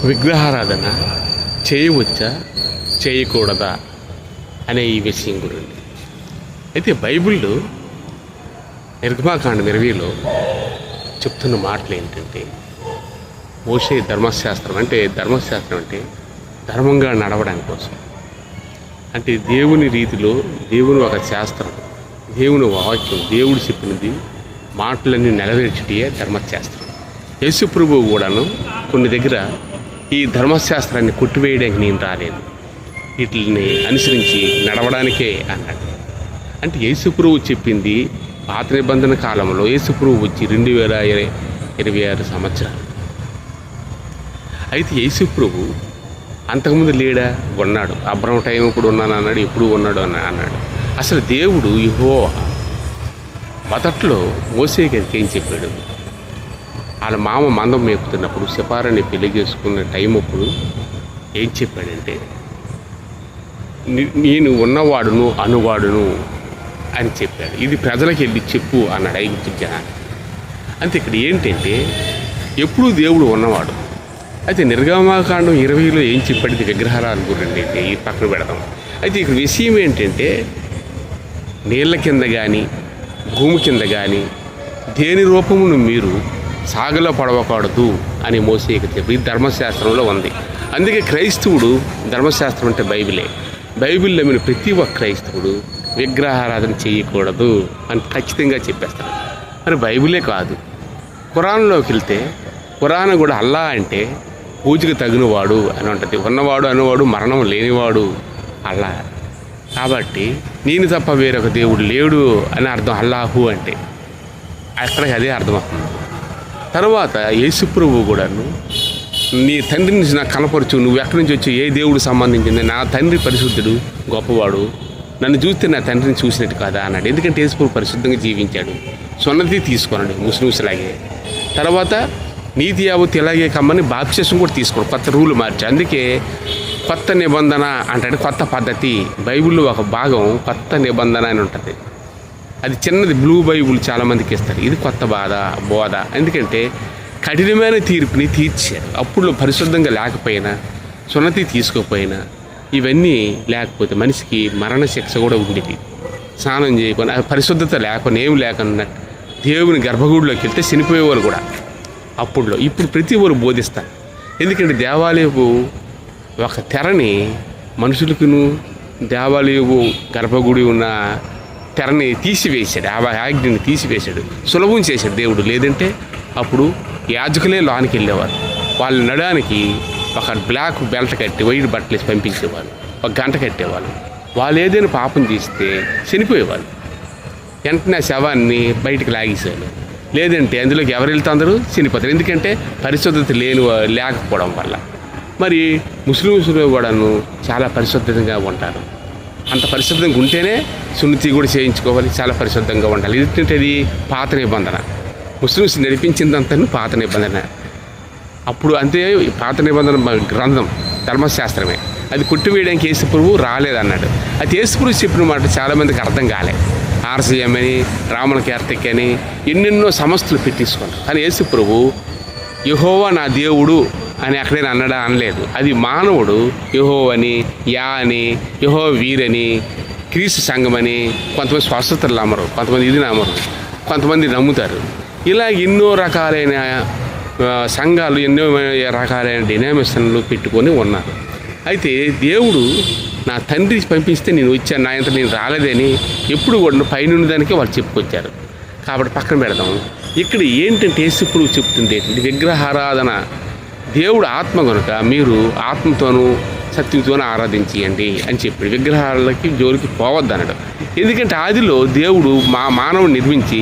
విగ్రహారాధన చేయవచ్చా చేయకూడదా అనే ఈ విషయం గురించి. అయితే బైబిల్లో నిర్గమాకాండం 20లో చెప్తున్న మాటలు ఏంటంటే, మోషే ధర్మశాస్త్రం అంటే ధర్మంగా నడవడానికి కోసం, అంటే దేవుని రీతిలో, దేవుని ఒక శాస్త్రం, దేవుని వాక్యం, దేవుడు చెప్పినది మాటలన్నీ నెరవేర్చుటే ధర్మశాస్త్రం. యేసు ప్రభువు కూడాను కొన్ని దగ్గర ఈ ధర్మశాస్త్రాన్ని కొట్టివేయడానికి నేను రాలేదు, వీటిని అనుసరించి నడవడానికే అన్నాడు. అంటే యేసు ప్రభువు చెప్పింది పాత నిబంధన కాలంలో యేసు ప్రభువు వచ్చి 2026 సంవత్సరాలు. అయితే యేసు ప్రభువు అంతకుముందు లేడా? ఉన్నాడు. అబ్రహం టైం ఇప్పుడు ఉన్నాను అన్నాడు, ఎప్పుడు ఉన్నాడు అన్నాడు. అసలు దేవుడు యెహోవా మొదట్లో మోసే గారికి ఏం చెప్పాడు? వాళ్ళ మామ మందం మేపుతున్నప్పుడు, సిపారాన్ని పెళ్లి చేసుకున్న టైం అప్పుడు ఏం చెప్పాడంటే, నేను ఉన్నవాడును అనువాడును అని చెప్పాడు. ఇది ప్రజలకు వెళ్ళి చెప్పు అన్నాడు ఐగుప్తు జనాన్ని. అంతే. ఇక్కడ ఏంటంటే ఎప్పుడూ దేవుడు ఉన్నవాడు. అయితే నిర్గమాకాండం 20లో ఏం చెప్పాడు? విగ్రహారాధన గురించి అయితే ఈ పక్కన పెడదాం. అయితే ఇక్కడ విషయం ఏంటంటే, నీళ్ళ కింద కానీ భూమి కింద కానీ దేని రూపమును మీరు సాగలో పడవకూడదు అని మోసేకి చెప్పి ధర్మశాస్త్రంలో ఉంది. అందుకే క్రైస్తవుడు ధర్మశాస్త్రం అంటే బైబిలే. బైబిల్లో మీరు ప్రతి ఒక్క క్రైస్తవుడు విగ్రహారాధన చేయకూడదు అని ఖచ్చితంగా చెప్పేస్తాడు. మరి బైబిలే కాదు, ఖురాన్లోకి వెళ్తే ఖురాన్ కూడా అల్లా అంటే పూజకు తగినవాడు అని ఉంటుంది. ఉన్నవాడు అనువాడు మరణం లేనివాడు అల్లా. కాబట్టి నేను తప్ప వేరొక దేవుడు లేడు అని అర్థం అల్లాహు అంటే. అక్కడికి అదే అర్థమవుతుంది. తర్వాత యేసు ప్రభువు కూడాను నీ తండ్రి నుంచి నాకు కనపరచు, నువ్వు ఎక్కడి నుంచి వచ్చి ఏ దేవుడు సంబంధించింది, నా తండ్రి పరిశుద్ధుడు గొప్పవాడు, నన్ను చూస్తే నా తండ్రిని చూసినట్టు కాదా అన్నాడు. ఎందుకంటే యేసు ప్రభు పరిశుద్ధంగా జీవించాడు, సున్నతి తీసుకున్నాడు ముస్లిమ్స్లాగే. తర్వాత నీతి యావత్తు ఇలాగే కమ్మని బాప్తిసం కూడా తీసుకోడు, కొత్త రూల్ మార్చాడు. అందుకే కొత్త నిబంధన అంటే కొత్త పద్ధతి. బైబిల్లో ఒక భాగం కొత్త నిబంధన అని ఉంటుంది. అది చిన్నది, బ్లూ బైబుల్ చాలామందికి ఇస్తారు. ఇది కొత్త బోధ. ఎందుకంటే కఠినమైన తీర్పుని తీర్చారు. అప్పుడు పరిశుద్ధంగా లేకపోయినా, సున్నతి తీసుకోకపోయినా, ఇవన్నీ లేకపోతే మనిషికి మరణ శిక్ష కూడా ఉండేది. స్నానం చేయకుండా, పరిశుద్ధత లేకుండా, ఏమి లేకుండా దేవుని గర్భగుడిలోకి వెళ్తే చనిపోయేవారు కూడా అప్పుడులో. ఇప్పుడు ప్రతి ఒక్కరు బోధిస్తారు. ఎందుకంటే దేవాలయపు ఒక తెరని మనుషులకును దేవాలయపు గర్భగుడి ఉన్న తెరని తీసివేశాడు, ఆ ఆజ్ఞని తీసివేశాడు, సులభం చేశాడు దేవుడు. లేదంటే అప్పుడు యాజకులే లోనికి వెళ్ళేవారు, వాళ్ళు నడడానికి ఒక బ్లాక్ బెల్ట్ కట్టి వైట్ బట్టలు వేసి పంపించేవాళ్ళు, ఒక గంట కట్టేవాళ్ళు. వాళ్ళు ఏదైనా పాపం చేస్తే చనిపోయేవాళ్ళు, వెంటనే శవాన్ని బయటికి లాగేసేవాళ్ళు. లేదంటే అందులోకి ఎవరు వెళ్తే అందరూ చనిపోతారు. ఎందుకంటే పరిశుద్ధత లేకపోవడం వల్ల. మరి ముస్లిమ్స్లో కూడాను చాలా పరిశుద్ధంగా ఉంటారు. అంత పరిశుద్ధంగా ఉంటేనే సున్నతి కూడా చేయించుకోవాలి, చాలా పరిశుద్ధంగా ఉండాలి. ఎందుకంటే అది పాత నిబంధన. ముస్లిమ్స్ నడిపించిందంతా పాత నిబంధన. అప్పుడు అంతే, పాత నిబంధన గ్రంథం ధర్మశాస్త్రమే. అది కొట్టివేయడానికి యేసు ప్రభువు రాలేదన్నాడు. అది యేసు ప్రభువు చెప్పిన మాట చాలామందికి అర్థం కాలే. ఆర్సీఎం అని, రామణ కార్తిక్ అని ఎన్నెన్నో సంస్థలు పెట్టించుకున్నారు. కానీ యేసు ప్రభువు యెహోవా నా దేవుడు అని అక్కడైనా అనలేదు. అది మానవుడు యెహోవని, యా అని, యెహోవా వీరని, క్రీస్తు సంఘం అని, కొంతమంది స్వస్థతలు నమ్మరు, కొంతమంది ఇది నమ్మరు, కొంతమంది నమ్ముతారు. ఇలా ఎన్నో రకాలైన సంఘాలు, ఎన్నో రకాలైన డినామినేషన్లు పెట్టుకొని ఉన్నారు. అయితే దేవుడు నా తండ్రి పంపిస్తే నేను వచ్చాను, నా ఇంత నేను రాలేదని ఎప్పుడు కూడా పైన దానికే వాళ్ళు చెప్పుకొచ్చారు. కాబట్టి పక్కన పెడదాం. ఇక్కడ ఏంటంటే యేసు ప్రభువు చెప్తుంది ఏంటంటే, విగ్రహారాధన, దేవుడు ఆత్మ కనుక మీరు ఆత్మతోనూ సత్యంతోనూ ఆరాధించేయండి అని చెప్పాడు. విగ్రహాలకి జోలికి పోవద్దన్నాడు. ఎందుకంటే ఆదిలో దేవుడు మానవుని నిర్మించి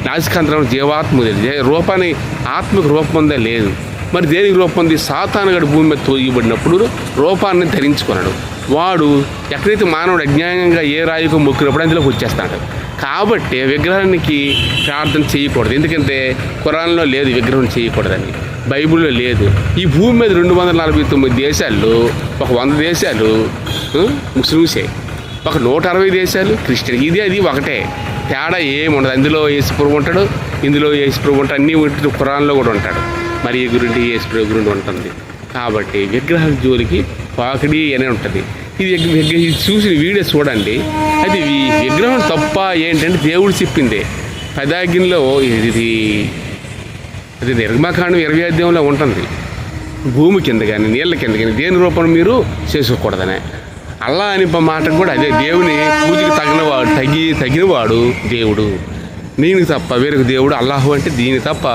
నాసికాంతరం జీవాత్మ రూపాన్ని, ఆత్మకు రూపం ఉందా లేదు. మరి దేనికి రూపం ఉంది? సాతానుగడు భూమి మీద తోయబడినప్పుడు రూపాన్ని ధరించుకున్నాడు. వాడు ఎక్కడైతే మానవుడు అజ్ఞానంగా ఏ రాయికో మొక్కినప్పుడు అందులోకి వచ్చేస్తాడు. కాబట్టి విగ్రహానికి ప్రార్థన చేయకూడదు. ఎందుకంటే ఖురాన్లో లేదు విగ్రహం చేయకూడదని, బైబిల్లో లేదు. ఈ భూమి మీద 249 దేశాల్లో ఒక 100 దేశాలు ముస్లిమ్సే, ఒక 160 దేశాలు క్రిస్టియన్. ఇది అది ఒకటే, తేడా ఏముండదు. అందులో యేసు ప్రభువు ఉంటాడు, ఇందులో యేసు ప్రభువు ఉంటాడు, అన్నీ ఖురాన్లో కూడా ఉంటాడు. మరి ఈ గురించి యేసు ప్రభు గురించి ఉంటుంది. కాబట్టి విగ్రహాల జోలికి పాకడి అనే ఉంటుంది. ఇది చూసిన వీడియో చూడండి. అయితే ఈ విగ్రహం తప్ప ఏంటంటే దేవుడు చెప్పిందే పదాజ్ఞలో అది నిర్మాకాండం 20వ అధ్యాయంలో ఉంటుంది. భూమి కింద కానీ నీళ్ళ కింద కానీ దేని రూపం మీరు చేసుకోకూడదనే అల్లా అని మాట కూడా అదే. దేవుని పూజకి తగినవాడు దేవుడు. నేను తప్ప వేరొక దేవుడు అల్లాహు అంటే దీని తప్ప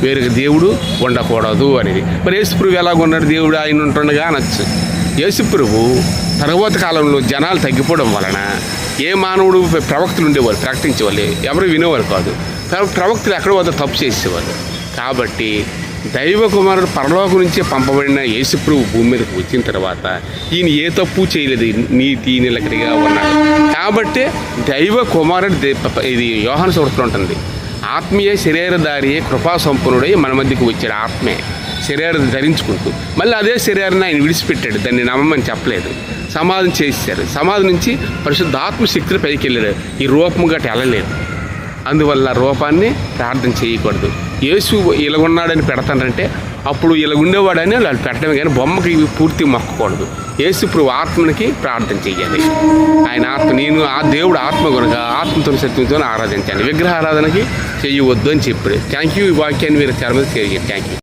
వేరొక దేవుడు ఉండకూడదు అనేది. మరి యేసుప్రభు ఎలాగున్నాడు? దేవుడు ఆయన ఉంటుండగా అనొచ్చు. యేసుప్రభు తర్వాత కాలంలో జనాలు తగ్గిపోవడం వలన ఏ మానవుడు ప్రవక్తలు ఉండేవారు, ప్రకటించేవాళ్ళు, ఎవరు వినేవారు కాదు. ప్రవక్తలు ఎక్కడో వద్ద తప్పు చేసేవాళ్ళు. కాబట్టి దైవ కుమారుడు పరలోకం నుంచే పంపబడిన యేసుప్రభు భూమి మీదకి వచ్చిన తర్వాత ఈయన ఏ తప్పు చేయలేదు, నీతి నిలకడగా ఉన్నాడు. కాబట్టి దైవ కుమారుడు ఇది యోహాను సువార్తలో ఉంటుంది. ఆత్మీయ శరీరధారియే కృపా సంపన్నుడై మన మధ్యకి వచ్చాడు. ఆత్మే శరీరం ధరించుకుంటూ మళ్ళీ అదే శరీరాన్ని ఆయన విడిచిపెట్టాడు. దాన్ని నమ్మమని చెప్పలేదు. సమాధి చేశారు. సమాధి నుంచి పరిశుద్ధాత్మ శక్తులు పైకి వెళ్ళాడు. ఈ రూపం గట్టి వెళ్ళలేదు. అందువల్ల రూపాన్ని ప్రార్థన చేయకూడదు. యేసు ఇలాగున్నాడని పెడతానంటే అప్పుడు ఇలా ఉండేవాడని వాళ్ళు పెట్టడమే కానీ బొమ్మకి పూర్తి మొక్కకూడదు. యేసు ప్రభు ఆత్మనికి ప్రార్థన చెయ్యాలి. ఆయన ఆత్మ, నేను ఆ దేవుడు ఆత్మ కనుక ఆత్మతో సత్యంతో ఆరాధించాలి. విగ్రహ ఆరాధనకి చేయవద్దు అని చెప్పాడు. Thank you. ఈ వాక్యాన్ని మీరు చాలా మంది షేర్ చేయండి. Thank you.